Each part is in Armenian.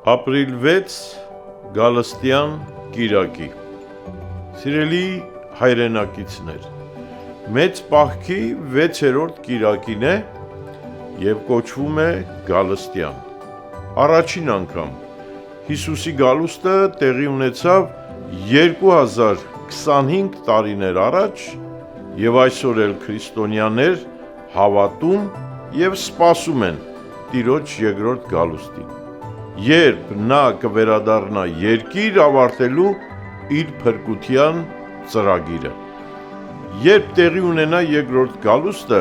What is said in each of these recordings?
Ապրիլ 6 Գալստյան կիրակի Սիրելի հայրենակիցներ, մեծ պահքի 6-րդ կիրակին է և կոչվում է Գալստյան։ Առաջին անգամ Հիսուսի գալուստը տեղի ունեցավ 2025 տարիներ առաջ և այսօր էլ քրիստոնյաներ հավատում և սպասում են Տիրոջ երկրորդ գալուստին, երբ նա կվերադառնա երկիր ավարտելու իր փրկության ծրագիրը։ Երբ տեղի ունենա երկրորդ գալուստը,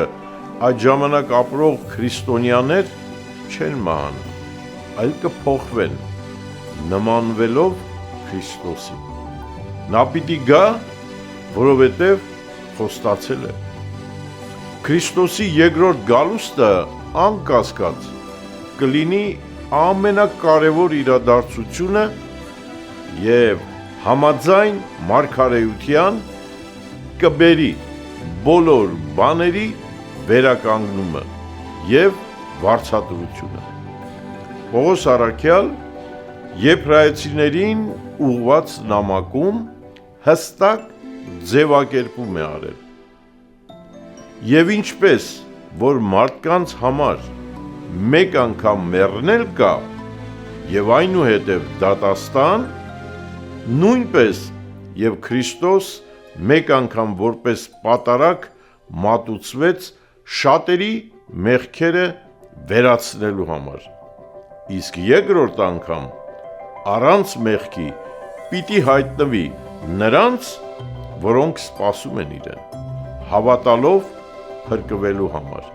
այդ ժամանակ ապրող քրիստոնյաներ չեն մահանա, այլ կփոխվեն, նմանվելով Քրիստոսին։ Նա պիտի գա, որովհետև խոստացել է։ Քրիստոսի երկրորդ գալուստը անկասկած կլինի ամենակարևոր իրադարձությունը և համաձայն մարգարեության կբերի բոլոր բաների վերականգնումը և վարձատրությունը։ Պողոս առաքյալ եբրայեցիներին ուղղված նամակում հստակ ձևակերպում է արել. «Եվ ինչպես որ մարդկանց համար մեկ անգամ մեռնել կա և այնուհետև դատաստան, նույնպես և Քրիստոս մեկ անգամ որպես պատարագ մատուցվեց շատերի մեղքերը վերացնելու համար, իսկ երկրորդ անգամ առանց մեղքի պիտի հայտնվի նրանց, որոնք սպասում են իրեն, հավատալով փրկվելու համար»։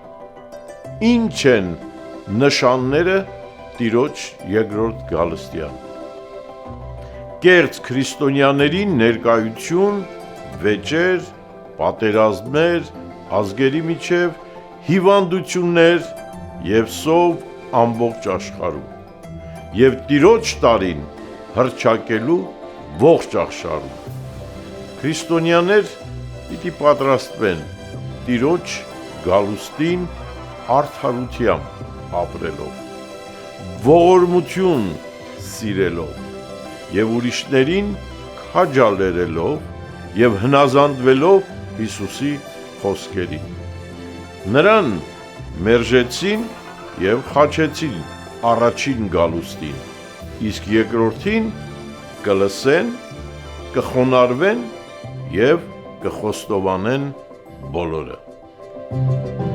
Ինչ են նշանները Տիրոջ երկրորդ գալստյան։ Կեղծ քրիստոնյաների ներկայություն, վեճեր, պատերազմներ, ազգերի միջև հիվանդություններ և սով ամբողջ աշխարհում, և Տիրոջ տարին հռչակելու ողջ աշխարհում։ Քրիստոնյաներ պիտի պատրաստվեն Տիրոջ գալուստին արդարությամբ ապրելով, ողորմություն սիրելով և ուրիշներին քաջալերելով և հնազանդվելով Հիսուսի խոսքերին։ Նրան մերժեցին և խաչեցին առաջին գալուստին, իսկ երկրորդին կլսեն, կխոնարհվեն և կխոստովանեն բոլորը։